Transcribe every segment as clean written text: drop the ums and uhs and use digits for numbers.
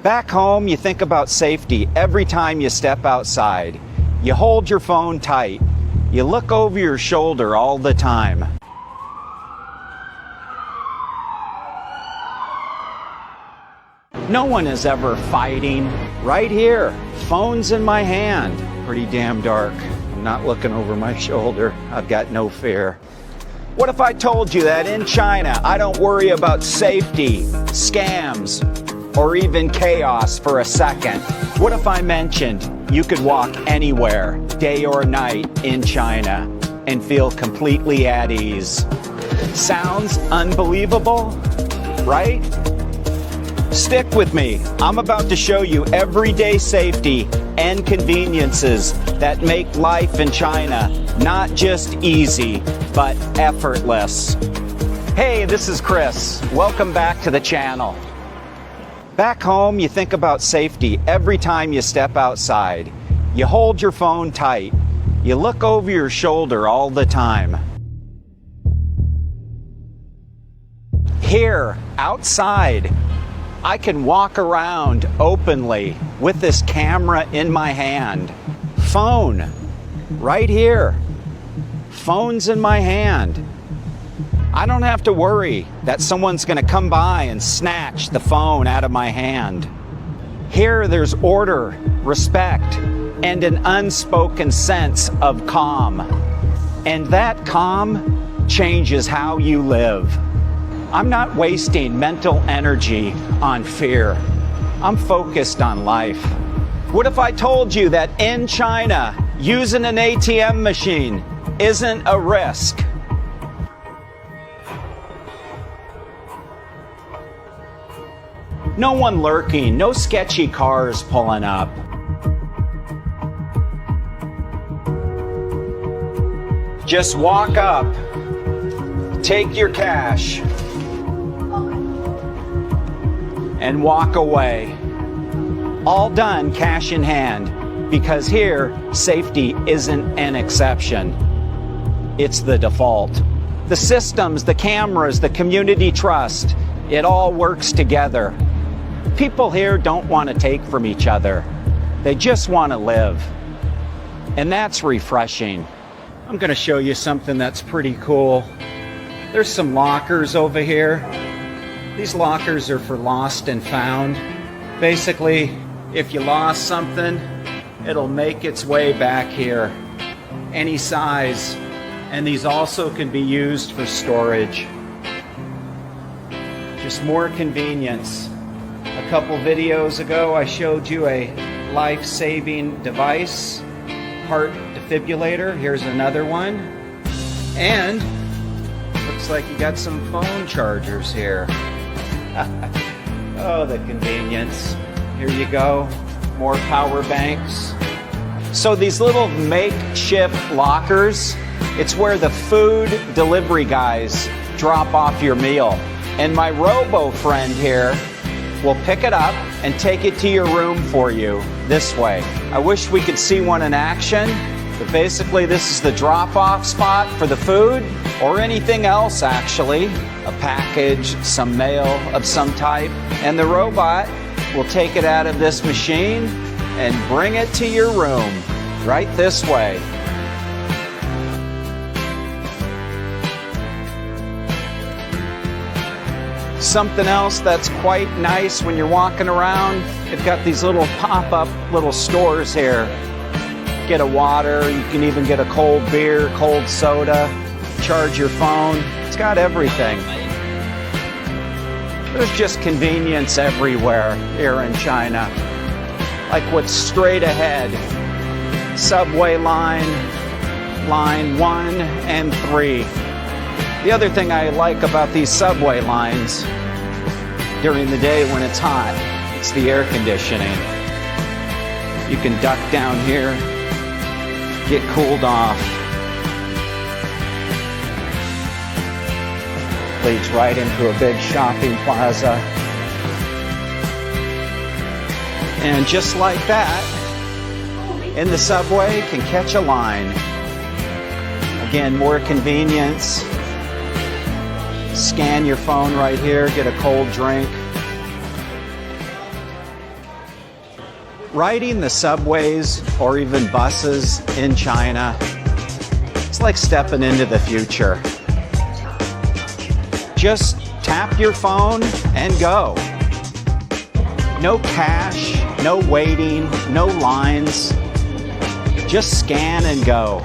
Back home, you think about safety every time you step outside. You hold your phone tight. You look over your shoulder all the time. No one is ever fighting. Right here, phone's in my hand. Pretty damn dark. I'm not looking over my shoulder. I've got no fear. What if I told you that in China, I don't worry about safety, scams, or even chaos for a second? What if I mentioned you could walk anywhere, day or night, in China and feel completely at ease? Sounds unbelievable, right? Stick with me. I'm about to show you everyday safety and conveniences that make life in China not just easy, but effortless. Hey, this is Chris. Welcome back to the channel. Back home, you think about safety every time you step outside. You hold your phone tight. You look over your shoulder all the time. Here, outside, I can walk around openly with this camera in my hand. Phone, right here. Phone's in my hand. I don't have to worry that someone's going to come by and snatch the phone out of my hand. Here, there's order, respect, and an unspoken sense of calm. And that calm changes how you live. I'm not wasting mental energy on fear. I'm focused on life. What if I told you that in China, using an ATM machine isn't a risk? No one lurking, no sketchy cars pulling up. Just walk up, take your cash, and walk away. All done cash in hand, because here, safety isn't an exception. It's the default. The systems, the cameras, the community trust, it all works together. People here don't want to take from each other. They just want to live. And that's refreshing. I'm going to show you something that's pretty cool. There's some lockers over here. These lockers are for lost and found. Basically, if you lost something, it'll make its way back here. Any size. And these also can be used for storage. Just more convenience. A couple videos ago, I showed you a life-saving device, heart defibrillator. Here's another one. And looks like you got some phone chargers here. Oh, the convenience. Here you go. More power banks. So these little makeshift lockers, it's where the food delivery guys drop off your meal. And my robo friend here will pick it up and take it to your room for you this way. I wish we could see one in action, but basically this is the drop-off spot for the food or anything else actually, a package, some mail of some type, and the robot will take it out of this machine and bring it to your room right this way. Something else that's quite nice when you're walking around, they've got these little pop-up little stores here. Get a water, you can even get a cold beer, cold soda, charge your phone. It's got everything. There's just convenience everywhere here in China. Like what's straight ahead. Subway line 1 and 3. The other thing I like about these subway lines during the day when it's hot, it's the air conditioning. You can duck down here, get cooled off. Leads right into a big shopping plaza. And just like that, in the subway can catch a line. Again, more convenience. Scan your phone right here, get a cold drink. Riding the subways or even buses in China, it's like stepping into the future. Just tap your phone and go. No cash, no waiting, no lines. Just scan and go.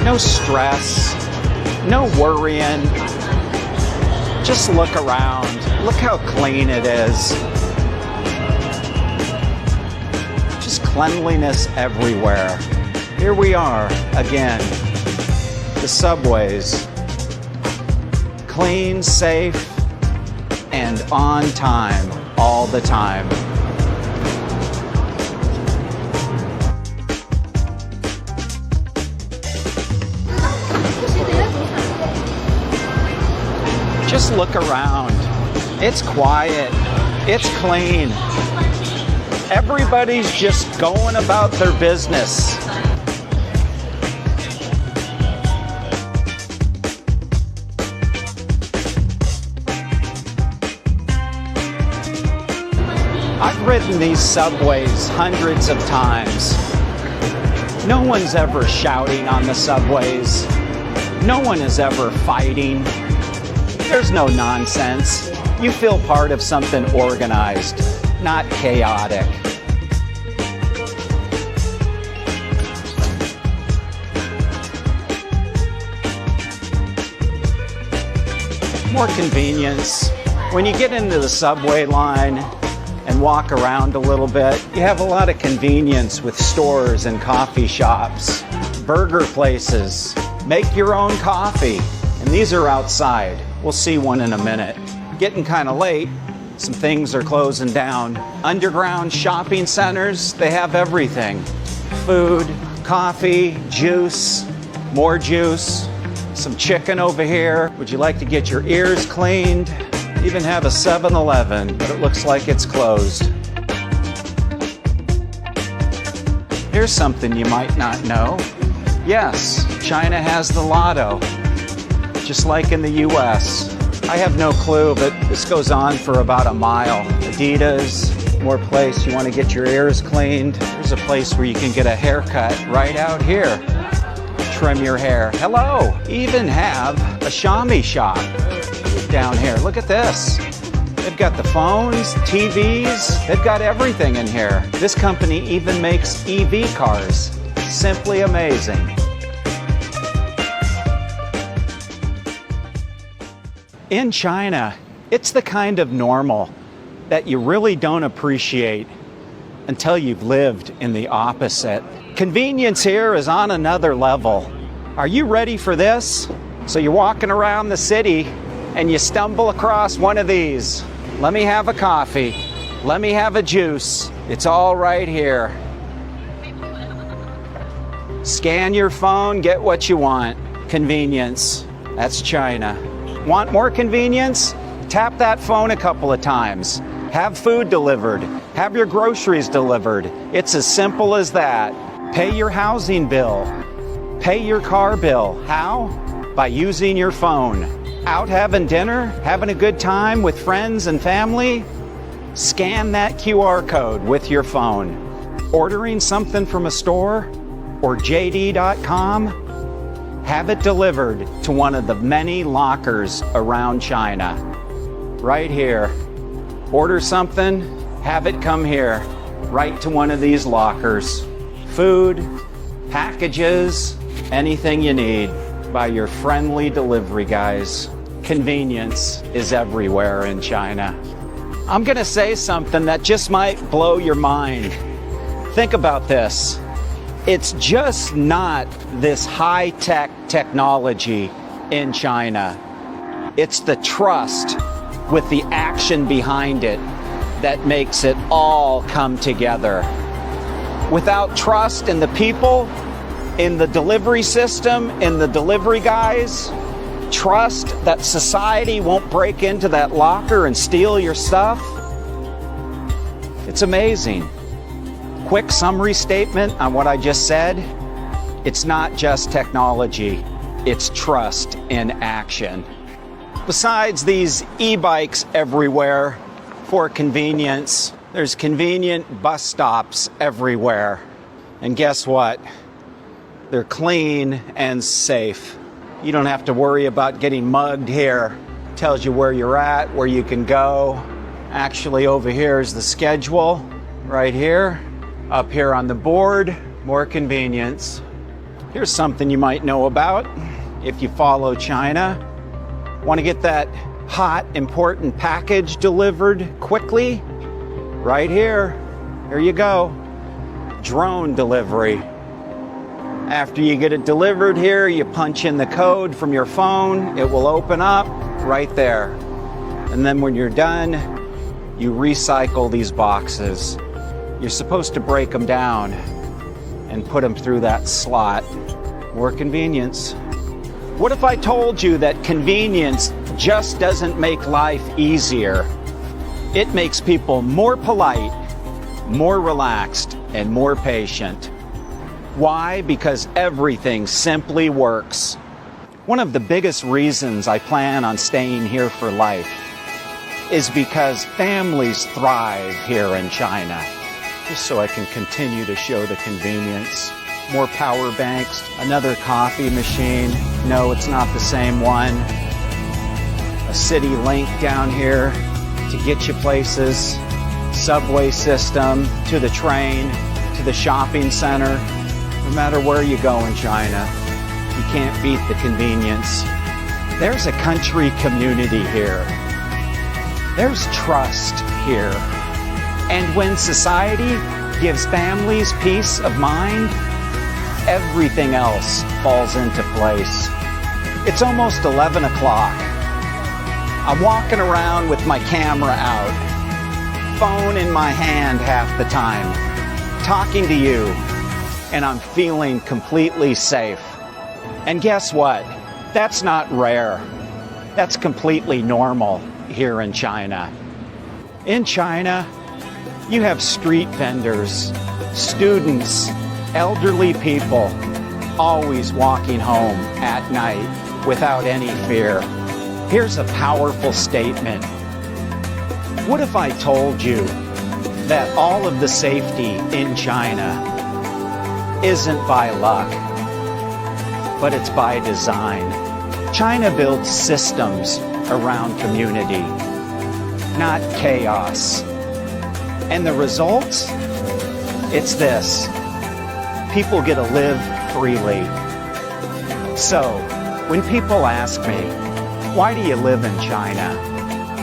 No stress, no worrying. Just look around. Look how clean it is. Just cleanliness everywhere. Here we are again. The subways. Clean, safe, and on time all the time. Just look around. It's quiet. It's clean. Everybody's just going about their business. I've ridden these subways hundreds of times. No one's ever shouting on the subways. No one is ever fighting. There's no nonsense. You feel part of something organized, not chaotic. More convenience. When you get into the subway line and walk around a little bit, you have a lot of convenience with stores and coffee shops, burger places. Make your own coffee. And these are outside. We'll see one in a minute. Getting kind of late. Some things are closing down. Underground shopping centers, they have everything. Food, coffee, juice, more juice, some chicken over here. Would you like to get your ears cleaned? Even have a 7-Eleven, but it looks like it's closed. Here's something you might not know. Yes, China has the lotto, just like in the US. I have no clue, but this goes on for about a mile. Adidas, more place you want to get your ears cleaned. There's a place where you can get a haircut right out here. Trim your hair. Hello! Even have a Xiaomi shop down here. Look at this. They've got the phones, TVs, they've got everything in here. This company even makes EV cars. Simply amazing. In China, it's the kind of normal that you really don't appreciate until you've lived in the opposite. Convenience here is on another level. Are you ready for this? So you're walking around the city and you stumble across one of these. Let me have a coffee. Let me have a juice. It's all right here. Scan your phone, get what you want. Convenience. That's China. Want more convenience? Tap that phone a couple of times. Have food delivered. Have your groceries delivered. It's as simple as that. Pay your housing bill. Pay your car bill. How? By using your phone. Out having dinner? Having a good time with friends and family? Scan that QR code with your phone. Ordering something from a store or JD.com? Have it delivered to one of the many lockers around China. Right here. Order something, have it come here, right to one of these lockers. Food, packages, anything you need by your friendly delivery guys. Convenience is everywhere in China. I'm gonna say something that just might blow your mind. Think about this. It's just not this high-tech technology in China. It's the trust with the action behind it that makes it all come together. Without trust in the people, in the delivery system, in the delivery guys, trust that society won't break into that locker and steal your stuff, it's amazing. Quick summary statement on what I just said. It's not just technology, it's trust in action. Besides these e-bikes everywhere for convenience, there's convenient bus stops everywhere. And guess what? They're clean and safe. You don't have to worry about getting mugged here. It tells you where you're at, where you can go. Actually, over here is the schedule, right here. Up here on the board, more convenience. Here's something you might know about if you follow China. Want to get that hot, important package delivered quickly? Right here. Here you go. Drone delivery. After you get it delivered here, you punch in the code from your phone. It will open up right there. And then when you're done, you recycle these boxes. You're supposed to break them down and put them through that slot. More convenience. What if I told you that convenience just doesn't make life easier? It makes people more polite, more relaxed, and more patient. Why? Because everything simply works. One of the biggest reasons I plan on staying here for life is because families thrive here in China. Just so I can continue to show the convenience. More power banks, another coffee machine. No, it's not the same one. A city link down here to get you places. Subway system, to the train, to the shopping center. No matter where you go in China, you can't beat the convenience. There's a country community here. There's trust here. And when society gives families peace of mind, everything else falls into place. It's almost 11 o'clock. I'm walking around with my camera out, phone in my hand half the time, talking to you, and I'm feeling completely safe. And guess what? That's not rare. That's completely normal here in China. In China, you have street vendors, students, elderly people, always walking home at night without any fear. Here's a powerful statement. What if I told you that all of the safety in China isn't by luck, but it's by design? China builds systems around community, not chaos. And the results? It's this. People get to live freely. So, when people ask me, why do you live in China?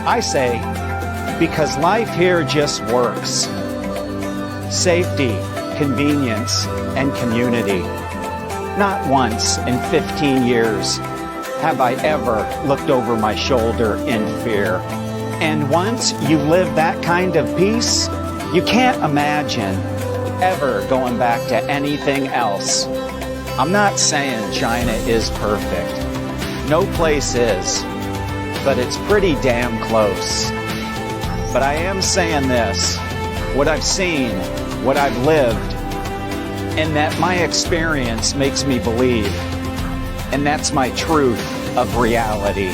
I say, because life here just works. Safety, convenience, and community. Not once in 15 years have I ever looked over my shoulder in fear. And once you live that kind of peace, you can't imagine ever going back to anything else. I'm not saying China is perfect. No place is. But it's pretty damn close. But I am saying this. What I've seen, what I've lived, and that my experience makes me believe. And that's my truth of reality.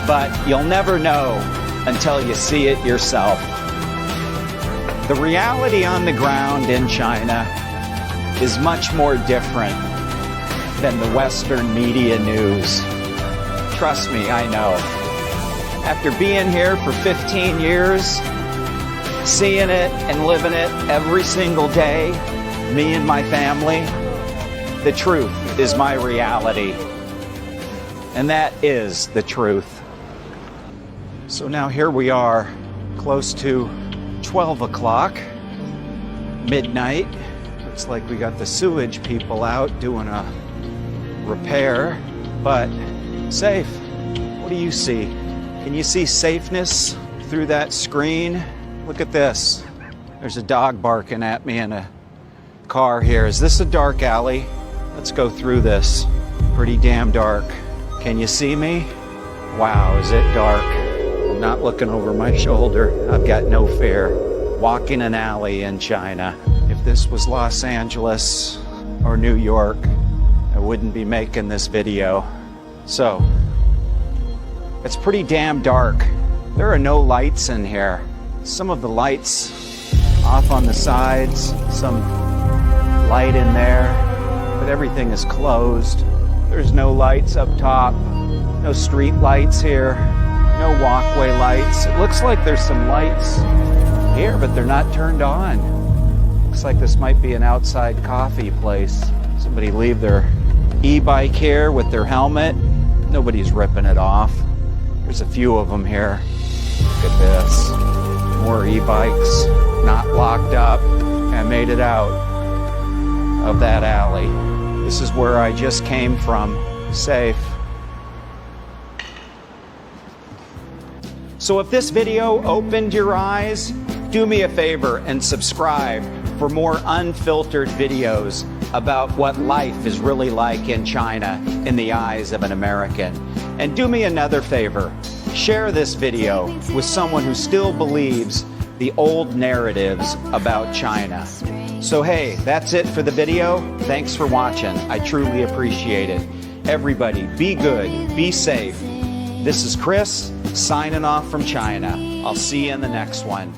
But you'll never know until you see it yourself. The reality on the ground in China is much more different than the Western media news. Trust me, I know. After being here for 15 years, seeing it and living it every single day, me and my family, the truth is my reality. And that is the truth. So now here we are, close to 12 o'clock, midnight. Looks like we got the sewage people out doing a repair, but safe. What do you see? Can you see safeness through that screen? Look at this. There's a dog barking at me in a car here. Is this a dark alley? Let's go through this. Pretty damn dark. Can you see me? Wow, is it dark? I'm not looking over my shoulder. I've got no fear. Walking an alley in China. If this was Los Angeles or New York, I wouldn't be making this video. So, It's pretty damn dark. There are no lights in here. Some of the lights off on the sides, some light in there, but everything is closed. There's no lights up top, no street lights here, no walkway lights. It looks like there's some lights here, but they're not turned on. Looks like this might be an outside coffee place. Somebody leave their e-bike here with their helmet. Nobody's ripping it off. There's a few of them here. Look at this. More e-bikes, not locked up. I made it out of that alley. This is where I just came from, safe. So if this video opened your eyes, do me a favor and subscribe for more unfiltered videos about what life is really like in China in the eyes of an American. And do me another favor, share this video with someone who still believes the old narratives about China. So hey, that's it for the video. Thanks for watching. I truly appreciate it. Everybody, be good, be safe. This is Chris, signing off from China. I'll see you in the next one.